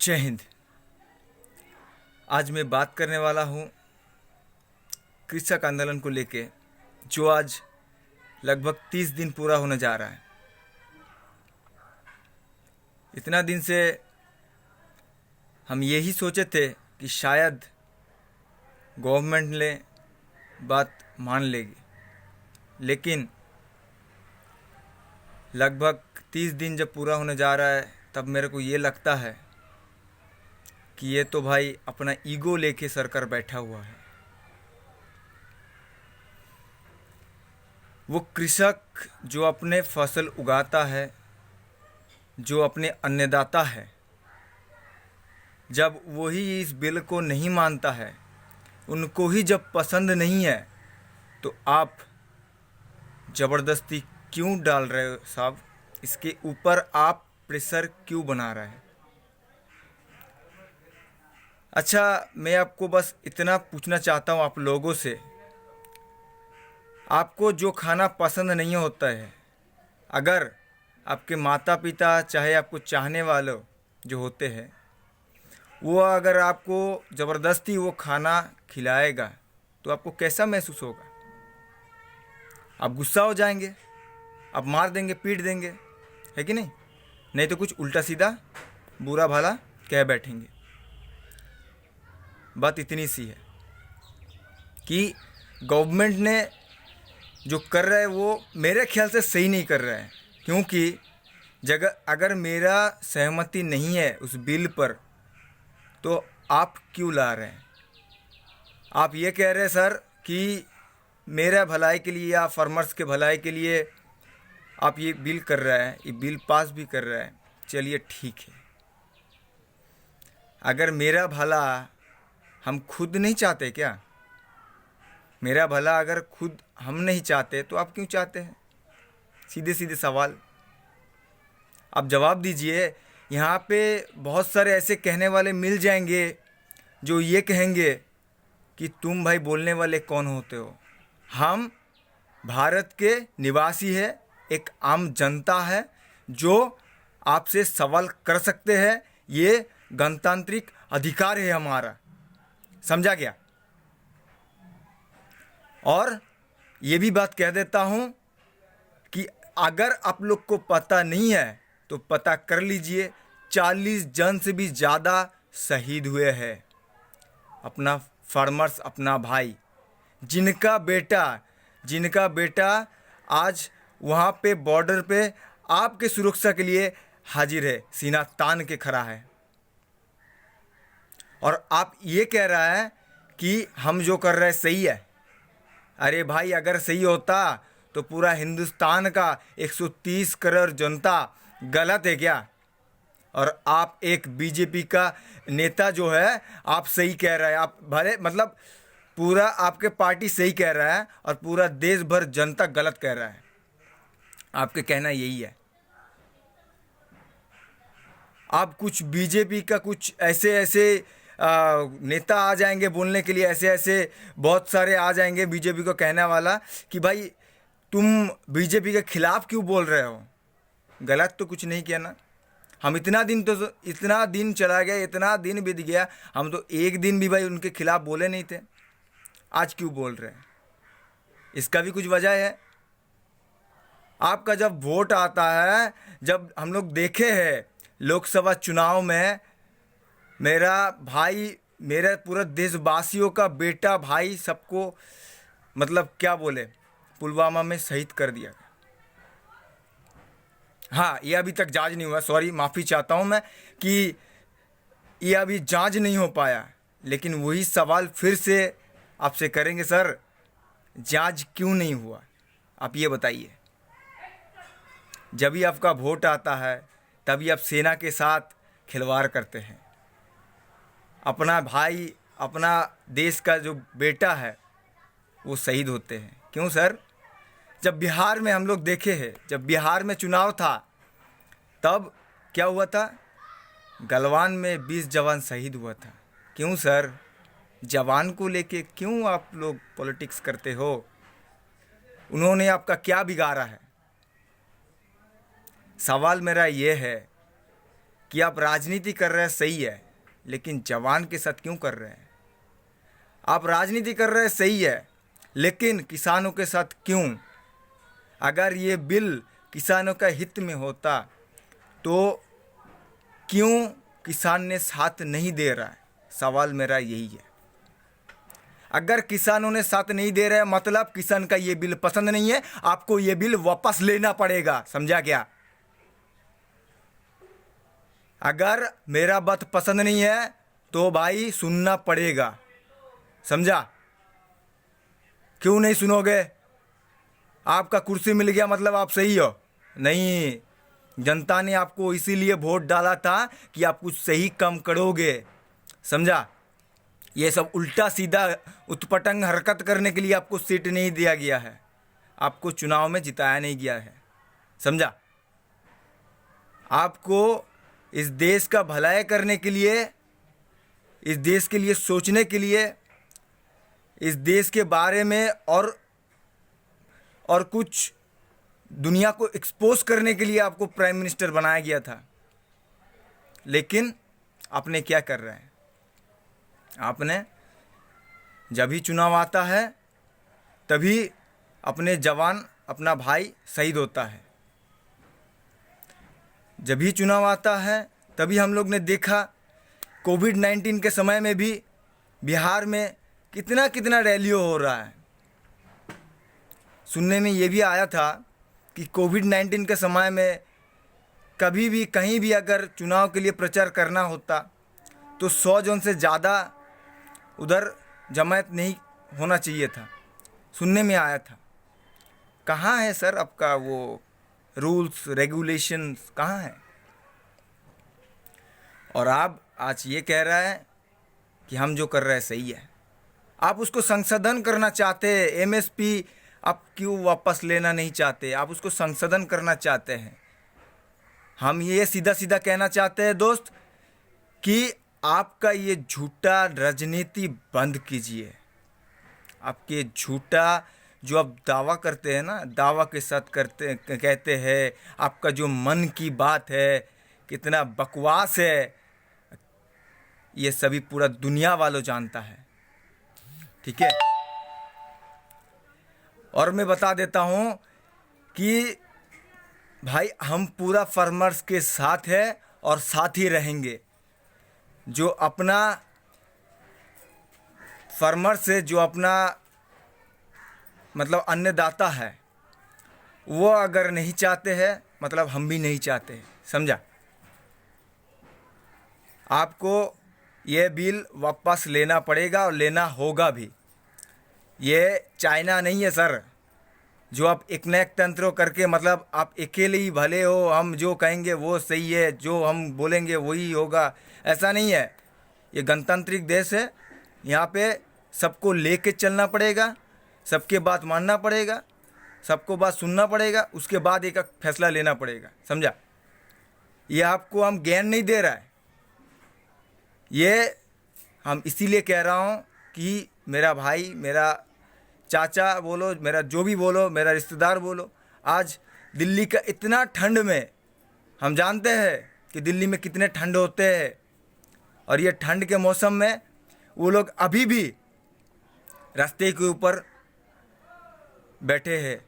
जय हिंद। आज मैं बात करने वाला हूँ कृषक आंदोलन को लेके, जो आज लगभग 30 दिन पूरा होने जा रहा है। इतना दिन से हम यही सोचे थे कि शायद गवर्नमेंट ने बात मान लेगी, लेकिन लगभग 30 दिन जब पूरा होने जा रहा है तब मेरे को ये लगता है कि ये तो भाई अपना ईगो लेके सरकार बैठा हुआ है। वो कृषक जो अपने फसल उगाता है, जो अपने अन्नदाता है, जब वही इस बिल को नहीं मानता है, उनको ही जब पसंद नहीं है, तो आप ज़बरदस्ती क्यों डाल रहे हो साहब? इसके ऊपर आप प्रेशर क्यों बना रहे हैं? अच्छा, मैं आपको बस इतना पूछना चाहता हूँ आप लोगों से, आपको जो खाना पसंद नहीं होता है, अगर आपके माता पिता चाहे आपको चाहने वाले जो होते हैं, वो अगर आपको ज़बरदस्ती वो खाना खिलाएगा तो आपको कैसा महसूस होगा? आप गुस्सा हो जाएंगे, आप मार देंगे, पीट देंगे, है कि नहीं? नहीं तो कुछ उल्टा सीधा बुरा भला कह बैठेंगे। बात इतनी सी है कि गवर्नमेंट ने जो कर रहा है वो मेरे ख्याल से सही नहीं कर रहा है, क्योंकि अगर मेरा सहमति नहीं है उस बिल पर, तो आप क्यों ला रहे हैं? आप ये कह रहे हैं सर कि मेरा भलाई के लिए या फार्मर्स के भलाई के लिए आप ये बिल कर रहे हैं, ये बिल पास भी कर रहे हैं, चलिए ठीक है। अगर मेरा भला हम खुद नहीं चाहते क्या? मेरा भला अगर खुद हम नहीं चाहते तो आप क्यों चाहते हैं? सीधे सीधे सवाल आप जवाब दीजिए। यहाँ पे बहुत सारे ऐसे कहने वाले मिल जाएंगे जो ये कहेंगे कि तुम भाई बोलने वाले कौन होते हो? हम भारत के निवासी है, एक आम जनता है जो आपसे सवाल कर सकते हैं। ये गणतांत्रिक अधिकार है हमारा, समझा गया? और ये भी बात कह देता हूँ कि अगर आप लोग को पता नहीं है तो पता कर लीजिए, 40 जन से भी ज़्यादा शहीद हुए हैं अपना फार्मर्स, अपना भाई, जिनका बेटा आज वहाँ पे बॉर्डर पे आपके सुरक्षा के लिए हाजिर है, सीना तान के खड़ा है। और आप ये कह रहा है कि हम जो कर रहे हैं सही है। अरे भाई, अगर सही होता तो पूरा हिंदुस्तान का 130 करोड़ जनता गलत है क्या? और आप एक बीजेपी का नेता जो है, आप सही कह रहा है, आप भले मतलब पूरा आपके पार्टी सही कह रहा है और पूरा देश भर जनता गलत कह रहा है। आपके कहना यही है। आप कुछ बीजेपी का कुछ ऐसे नेता आ जाएंगे बोलने के लिए, ऐसे बहुत सारे आ जाएंगे बीजेपी को कहने वाला कि भाई तुम बीजेपी के खिलाफ क्यों बोल रहे हो? गलत तो कुछ नहीं किया ना। हम इतना दिन चला गया, इतना दिन बीत गया, हम तो एक दिन भी भाई उनके खिलाफ बोले नहीं थे। आज क्यों बोल रहे हैं? इसका भी कुछ वजह है। आपका जब वोट आता है, जब हम लोग देखे हैं लोकसभा चुनाव में, मेरा भाई, मेरे पूरे देशवासियों का बेटा भाई, सबको मतलब क्या बोले, पुलवामा में शहीद कर दिया। हाँ, ये अभी तक जांच नहीं हुआ, सॉरी, माफ़ी चाहता हूँ मैं कि ये अभी जांच नहीं हो पाया। लेकिन वही सवाल फिर से आपसे करेंगे, सर जांच क्यों नहीं हुआ? आप ये बताइए। जब भी आपका वोट आता है तभी आप सेना के साथ खिलवाड़ करते हैं। अपना भाई, अपना देश का जो बेटा है वो शहीद होते हैं। क्यों सर? जब बिहार में हम लोग देखे हैं, जब बिहार में चुनाव था तब क्या हुआ था? गलवान में 20 जवान शहीद हुआ था। क्यों सर? जवान को लेके क्यों आप लोग पॉलिटिक्स करते हो? उन्होंने आपका क्या बिगाड़ा है? सवाल मेरा ये है कि आप राजनीति कर रहे हैं सही है, लेकिन जवान के साथ क्यों कर रहे हैं? आप राजनीति कर रहे हैं सही है, लेकिन किसानों के साथ क्यों? अगर ये बिल किसानों का हित में होता तो क्यों किसान ने साथ नहीं दे रहा है? सवाल मेरा यही है। अगर किसानों ने साथ नहीं दे रहे मतलब किसान का ये बिल पसंद नहीं है, आपको ये बिल वापस लेना पड़ेगा। समझा क्या? अगर मेरा बात पसंद नहीं है तो भाई सुनना पड़ेगा। समझा? क्यों नहीं सुनोगे? आपका कुर्सी मिल गया मतलब आप सही हो? नहीं, जनता ने आपको इसीलिए वोट डाला था कि आप कुछ सही काम करोगे। समझा? ये सब उल्टा सीधा उत्पटंग हरकत करने के लिए आपको सीट नहीं दिया गया है, आपको चुनाव में जिताया नहीं गया है। समझा? आपको इस देश का भलाई करने के लिए, इस देश के लिए सोचने के लिए, इस देश के बारे में और कुछ दुनिया को एक्सपोज करने के लिए आपको प्राइम मिनिस्टर बनाया गया था। लेकिन आपने क्या कर रहे हैं? आपने जब भी चुनाव आता है तभी अपने जवान, अपना भाई शहीद होता है। जब भी चुनाव आता है तभी हम लोग ने देखा कोविड-19 के समय में भी बिहार में कितना रैली हो रहा है। सुनने में ये भी आया था कि कोविड-19 के समय में कभी भी कहीं भी अगर चुनाव के लिए प्रचार करना होता तो 100 जन से ज़्यादा उधर जमायत नहीं होना चाहिए था। सुनने में आया था। कहाँ है सर आपका वो रूल्स रेगुलेशंस, कहाँ है? और आप आज ये कह रहा है कि हम जो कर रहे हैं सही है। आप उसको संशोधन करना चाहते हैं। एमएसपी आप क्यों वापस लेना नहीं चाहते? आप उसको संशोधन करना चाहते हैं। हम ये सीधा सीधा कहना चाहते हैं दोस्त कि आपका ये झूठा राजनीति बंद कीजिए। आपके झूठा जो आप दावा करते हैं ना, दावा के साथ कहते हैं, आपका जो मन की बात है, कितना बकवास है, ये सभी पूरा दुनिया वालों जानता है। ठीक है? और मैं बता देता हूँ कि भाई हम पूरा फार्मर्स के साथ है और साथ ही रहेंगे। जो अपना फार्मर से जो अपना मतलब अन्नदाता है वो अगर नहीं चाहते हैं मतलब हम भी नहीं चाहते हैं। समझा? आपको ये बिल वापस लेना पड़ेगा और लेना होगा भी। ये चाइना नहीं है सर, जो आप एक न एक तंत्र करके मतलब आप अकेले ही भले हो, हम जो कहेंगे वो सही है, जो हम बोलेंगे वही होगा, ऐसा नहीं है। ये गणतांत्रिक देश है, यहाँ पे सबको लेके चलना पड़ेगा, सबके बात मानना पड़ेगा, सबको बात सुनना पड़ेगा, उसके बाद एक फैसला लेना पड़ेगा। समझा? ये आपको हम ज्ञान नहीं दे रहा है, ये हम इसीलिए कह रहा हूँ कि मेरा भाई, मेरा चाचा बोलो, मेरा जो भी बोलो, मेरा रिश्तेदार बोलो, आज दिल्ली का इतना ठंड में, हम जानते हैं कि दिल्ली में कितने ठंड होते हैं, और ये ठंड के मौसम में वो लोग अभी भी रास्ते के ऊपर बैठे हैं।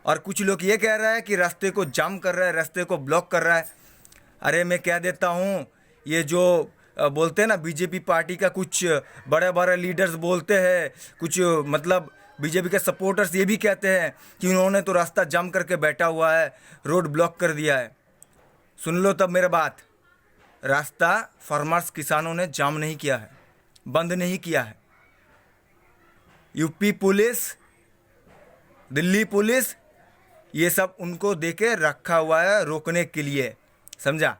और कुछ लोग ये कह रहा है कि रास्ते को जाम कर रहा है, रास्ते को ब्लॉक कर रहा है। अरे मैं कह देता हूँ, ये जो बोलते हैं ना बीजेपी पार्टी का कुछ बड़े बड़े लीडर्स बोलते हैं, कुछ मतलब बीजेपी के सपोर्टर्स ये भी कहते हैं कि उन्होंने तो रास्ता जाम करके बैठा हुआ है, रोड ब्लॉक कर दिया है। सुन लो तब मेरा बात, रास्ता फार्मर्स किसानों ने जाम नहीं किया है, बंद नहीं किया है। यूपी पुलिस, दिल्ली पुलिस, ये सब उनको देके रखा हुआ है रोकने के लिए। समझा?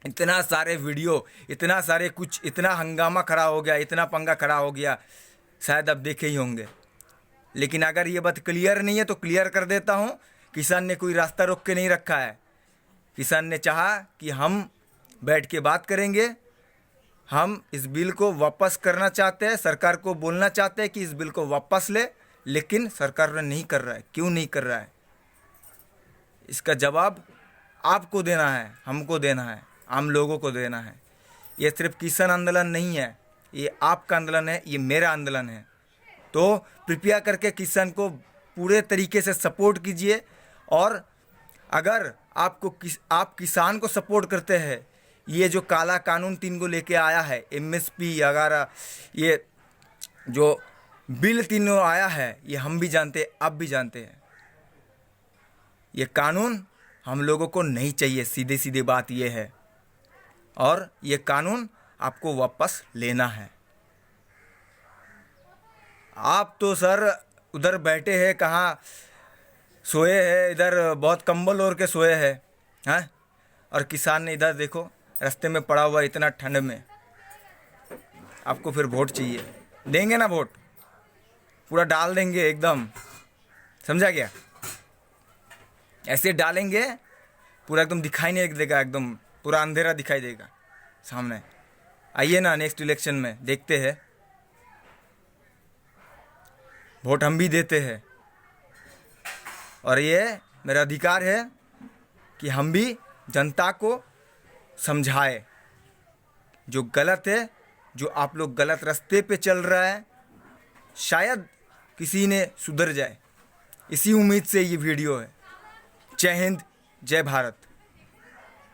इतना सारे वीडियो, इतना सारे कुछ, इतना हंगामा खड़ा हो गया, इतना पंगा खड़ा हो गया, शायद आप देखे ही होंगे। लेकिन अगर ये बात क्लियर नहीं है तो क्लियर कर देता हूँ, किसान ने कोई रास्ता रोक के नहीं रखा है। किसान ने चाहा कि हम बैठ के बात करेंगे, हम इस बिल को वापस करना चाहते हैं, सरकार को बोलना चाहते हैं कि इस बिल को वापस ले, लेकिन सरकार ने नहीं कर रहा है। क्यों नहीं कर रहा है? इसका जवाब आपको देना है, हमको देना है, आम लोगों को देना है। ये सिर्फ किसान आंदोलन नहीं है, ये आपका आंदोलन है, ये मेरा आंदोलन है। तो कृपया करके किसान को पूरे तरीके से सपोर्ट कीजिए। और अगर आप किसान को सपोर्ट करते हैं, ये जो काला कानून 3 को लेके आया है, MSP, अगर ये जो बिल 3 आया है, ये हम भी जानते हैं, आप भी जानते हैं, ये कानून हम लोगों को नहीं चाहिए। सीधे सीधे बात ये है, और ये कानून आपको वापस लेना है। आप तो सर उधर बैठे हैं, कहाँ सोए हैं, इधर बहुत कंबल ओढ़ के सोए हैं, और किसान ने इधर देखो रास्ते में पड़ा हुआ इतना ठंड में। आपको फिर वोट चाहिए, देंगे ना वोट? पूरा डाल देंगे एकदम, समझा क्या? ऐसे डालेंगे पूरा एकदम दिखाई नहीं देगा, एकदम पूरा अंधेरा दिखाई देगा सामने। आइए ना नेक्स्ट इलेक्शन में देखते हैं, वोट हम भी देते हैं, और ये मेरा अधिकार है कि हम भी जनता को समझाए जो गलत है, जो आप लोग गलत रास्ते पे चल रहा है, शायद किसी ने सुधर जाए। इसी उम्मीद से ये वीडियो है। जय हिंद, जय भारत।